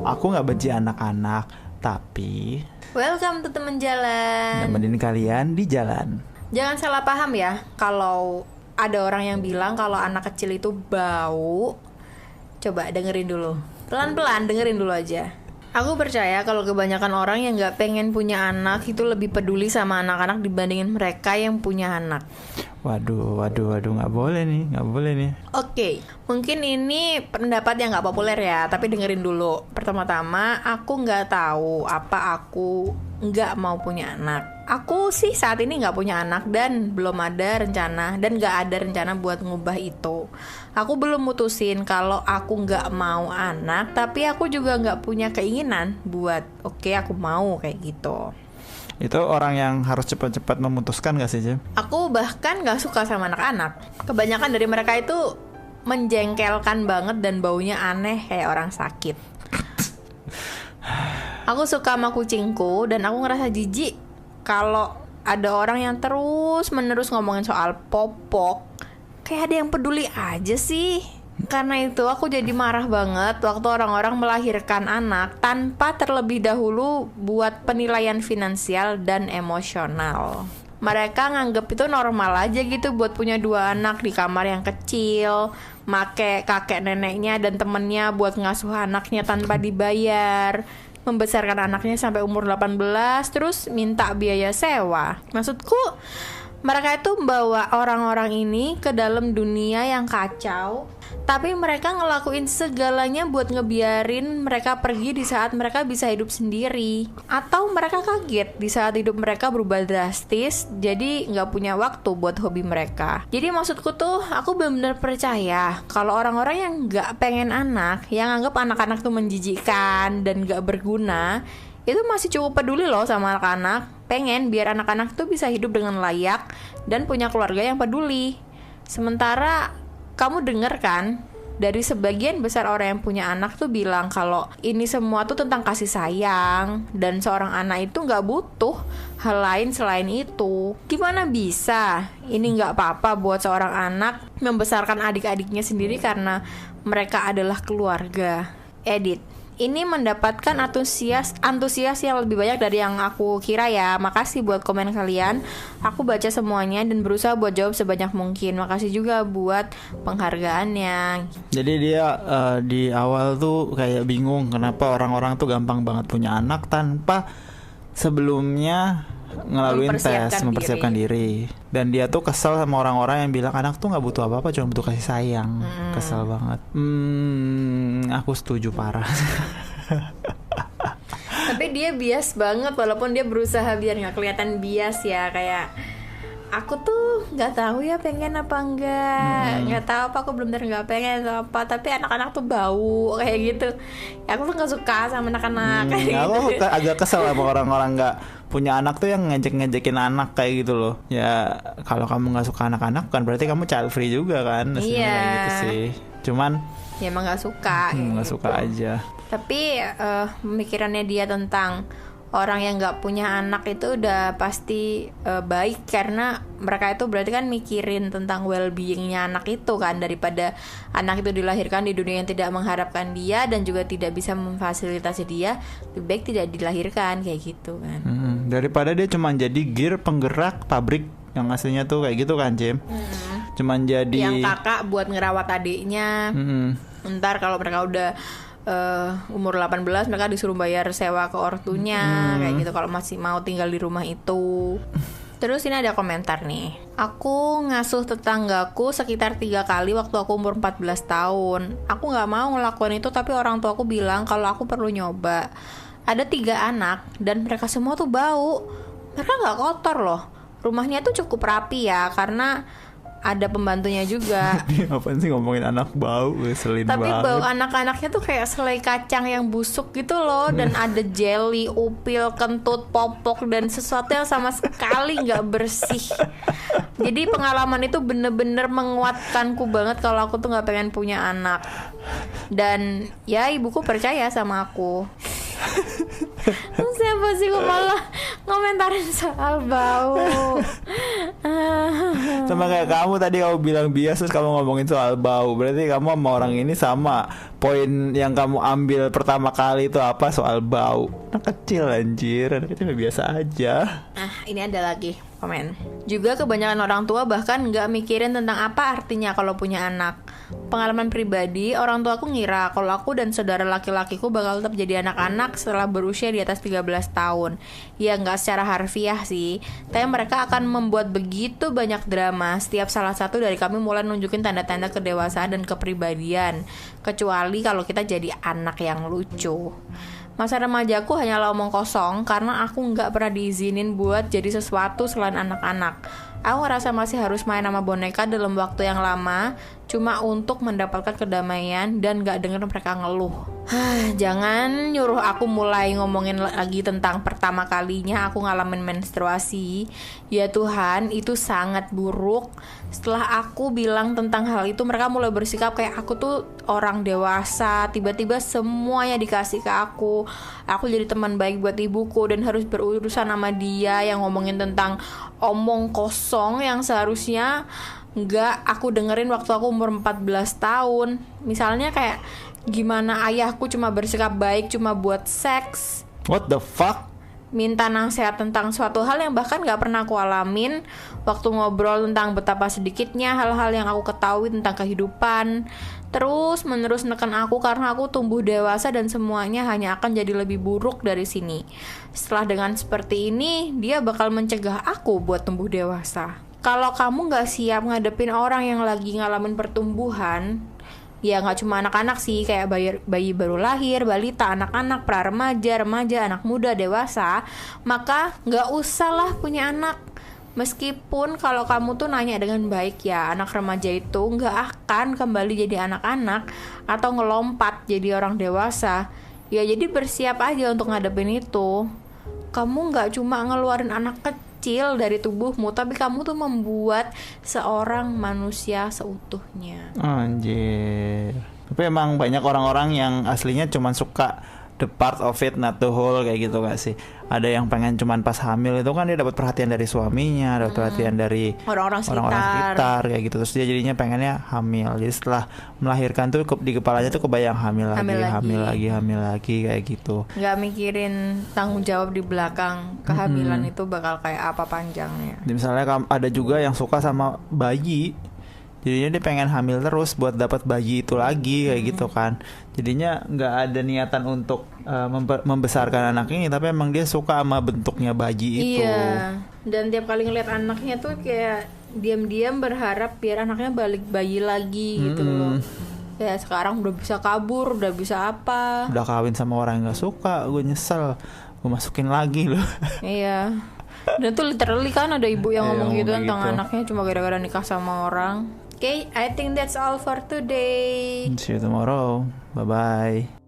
Aku nggak benci anak-anak, tapi Welcome to temen jalan. nemenin kalian di jalan. Jangan salah paham ya, kalau ada orang yang bilang kalau anak kecil itu bau. Coba dengerin dulu, pelan-pelan dengerin dulu aja. Aku percaya kalau kebanyakan orang yang gak pengen punya anak itu lebih peduli sama anak-anak dibandingin mereka yang punya anak. Waduh, nggak boleh nih. Oke, mungkin ini pendapat yang gak populer ya, tapi dengerin dulu. Pertama-tama, aku gak tahu apa aku gak mau punya anak. Aku sih saat ini gak punya anak dan belum ada rencana, dan gak ada rencana buat ngubah itu. Aku belum mutusin kalau aku gak mau anak, tapi aku juga gak punya keinginan buat oke, aku mau kayak gitu. Itu orang yang harus cepat-cepat memutuskan gak sih, Jem? Aku bahkan gak suka sama anak-anak. Kebanyakan dari mereka itu menjengkelkan banget dan baunya aneh kayak orang sakit. Aku suka sama kucingku dan aku ngerasa jijik kalau ada orang yang terus-menerus ngomongin soal popok. Kayak ada yang peduli aja sih. Karena itu aku jadi marah banget waktu orang-orang melahirkan anak tanpa terlebih dahulu buat penilaian finansial dan emosional. Mereka nganggep itu normal aja gitu buat punya 2 anak di kamar yang kecil, make kakek neneknya dan temennya buat ngasuh anaknya tanpa dibayar, membesarkan anaknya sampai umur 18, terus minta biaya sewa. Maksudku, mereka itu membawa orang-orang ini ke dalam dunia yang kacau, tapi mereka ngelakuin segalanya buat ngebiarin mereka pergi di saat mereka bisa hidup sendiri. Atau mereka kaget di saat hidup mereka berubah drastis, jadi gak punya waktu buat hobi mereka. Jadi maksudku tuh, aku benar-benar percaya kalau orang-orang yang gak pengen anak, yang anggap anak-anak tuh menjijikkan dan gak berguna, itu masih cukup peduli loh sama anak-anak. Pengen biar anak-anak tuh bisa hidup dengan layak dan punya keluarga yang peduli. Sementara kamu denger kan, dari sebagian besar orang yang punya anak tuh bilang kalau ini semua tuh tentang kasih sayang, dan seorang anak itu gak butuh hal lain selain itu. Gimana bisa ini gak apa-apa buat seorang anak membesarkan adik-adiknya sendiri karena mereka adalah keluarga. Edit. Ini mendapatkan antusias yang lebih banyak dari yang aku kira ya. Makasih buat komen kalian. Aku baca semuanya dan berusaha buat jawab sebanyak mungkin. Makasih juga buat penghargaannya. Jadi dia di awal tuh kayak bingung kenapa orang-orang tuh gampang banget punya anak tanpa sebelumnya ngelaluin mempersiapkan diri. Dan dia tuh kesel sama orang-orang yang bilang anak tuh nggak butuh apa-apa, cuma butuh kasih sayang. Kesel banget. Aku setuju parah. Tapi dia bias banget, walaupun dia berusaha biar nggak kelihatan bias ya. Kayak aku tuh nggak tahu ya pengen apa enggak, nggak tahu apa, aku benar nggak pengen atau apa, tapi anak-anak tuh bau kayak gitu. Ya, aku tuh nggak suka sama anak-anak kayak gitu. Aku agak kesel sama orang-orang nggak punya anak tuh yang ngejek-ngejekin anak kayak gitu loh. Ya kalau kamu nggak suka anak-anak kan berarti kamu child free juga kan. Iya. Gitu sih. Cuman ya emang nggak suka. Nggak gitu. suka aja. Tapi pemikirannya dia tentang orang yang nggak punya anak itu udah pasti baik, karena mereka itu berarti kan mikirin tentang well-beingnya anak itu kan, daripada anak itu dilahirkan di dunia yang tidak mengharapkan dia dan juga tidak bisa memfasilitasi dia, lebih baik tidak dilahirkan kayak gitu kan. Daripada dia cuma jadi gear penggerak pabrik yang aslinya tuh kayak gitu kan, Jim. Cuman jadi yang kakak buat ngerawat adiknya. Ntar kalau mereka udah umur 18 mereka disuruh bayar sewa ke ortunya kayak gitu kalau masih mau tinggal di rumah itu. Terus ini ada komentar nih. Aku ngasuh tetanggaku sekitar 3 kali waktu aku umur 14 tahun. Aku gak mau ngelakuin itu, tapi orang tua aku bilang kalau aku perlu nyoba. Ada 3 anak dan mereka semua tuh bau. Mereka gak kotor loh. Rumahnya tuh cukup rapi ya, karena ada pembantunya juga. Apaan sih ngomongin anak bau, ngeselin tapi banget. bau anak-anaknya tuh kayak selai kacang yang busuk gitu loh. Dan ada jelly, upil, kentut, popok, dan sesuatu yang sama sekali gak bersih. Jadi pengalaman itu bener-bener menguatkanku banget kalau aku tuh gak pengen punya anak. Dan ya ibuku percaya sama aku. Siapa sih kok malah ngomentarin soal bau. Sama kayak kamu tadi kamu bilang bias, terus kamu ngomongin soal bau. Berarti kamu sama orang ini sama. Poin yang kamu ambil pertama kali itu apa? Soal bau. Anak kecil anjir, anak kecil biasa aja. Ini ada lagi komen. Juga kebanyakan orang tua bahkan nggak mikirin tentang apa artinya kalau punya anak. Pengalaman pribadi, orang tua aku ngira kalau aku dan saudara laki-lakiku bakal tetap jadi anak-anak setelah berusia di atas 13 tahun. Ya nggak secara harfiah sih, tapi mereka akan membuat begitu banyak drama setiap salah satu dari kami mulai nunjukin tanda-tanda kedewasaan dan kepribadian. Kecuali kalau kita jadi anak yang lucu. Masa remajaku hanyalah omong kosong karena aku nggak pernah diizinin buat jadi sesuatu selain anak-anak. Aku ngerasa masih harus main sama boneka dalam waktu yang lama, cuma untuk mendapatkan kedamaian dan gak denger mereka ngeluh. Jangan nyuruh aku mulai ngomongin lagi tentang pertama kalinya aku ngalamin menstruasi. Ya Tuhan, itu sangat buruk. Setelah aku bilang tentang hal itu, mereka mulai bersikap kayak aku tuh orang dewasa. Tiba-tiba semuanya dikasih ke aku. Aku jadi teman baik buat ibuku dan harus berurusan sama dia yang ngomongin tentang omong kosong yang seharusnya nggak aku dengerin waktu aku umur 14 tahun. Misalnya kayak gimana ayahku cuma bersikap baik cuma buat seks. What the fuck? Minta nasihat tentang suatu hal yang bahkan gak pernah aku alamin. Waktu ngobrol tentang betapa sedikitnya hal-hal yang aku ketahui tentang kehidupan. Terus menerus neken aku karena aku tumbuh dewasa dan semuanya hanya akan jadi lebih buruk dari sini. Setelah dengan seperti ini, dia bakal mencegah aku buat tumbuh dewasa. Kalau kamu gak siap ngadepin orang yang lagi ngalamin pertumbuhan, ya gak cuma anak-anak sih, kayak bayi baru lahir, balita, anak-anak, pra-remaja, remaja, anak muda, dewasa, maka gak usah lah punya anak. Meskipun kalau kamu tuh nanya dengan baik ya, anak remaja itu gak akan kembali jadi anak-anak atau ngelompat jadi orang dewasa. Ya jadi bersiap aja untuk ngadepin itu. Kamu gak cuma ngeluarin anak kecil dari tubuhmu, tapi kamu tuh membuat seorang manusia seutuhnya. Anjir. Tapi emang banyak orang-orang yang aslinya cuma suka the part of it, not the whole, kayak gitu gak sih? Ada yang pengen cuman pas hamil itu kan dia dapat perhatian dari suaminya, dapat perhatian dari orang-orang sekitar kayak gitu. Terus dia jadinya pengennya hamil. Jadi setelah melahirkan tuh di kepalanya tuh kebayang hamil lagi kayak gitu. Gak mikirin tanggung jawab di belakang kehamilan itu bakal kayak apa panjangnya. Misalnya ada juga yang suka sama bayi, jadinya dia pengen hamil terus buat dapat bayi itu lagi kayak gitu kan. Jadinya nggak ada niatan untuk membesarkan anak ini, tapi emang dia suka sama bentuknya bayi itu. Iya. Dan tiap kali ngeliat anaknya tuh kayak diam-diam berharap biar anaknya balik bayi lagi gitu loh. Ya sekarang udah bisa kabur, udah bisa apa. Udah kawin sama orang yang nggak suka, gue nyesel, gue masukin lagi loh. Iya. Dan tuh literally kan ada ibu yang ngomong gitu tentang anaknya cuma gara-gara nikah sama orang. Okay, I think that's all for today. See you tomorrow. Bye-bye.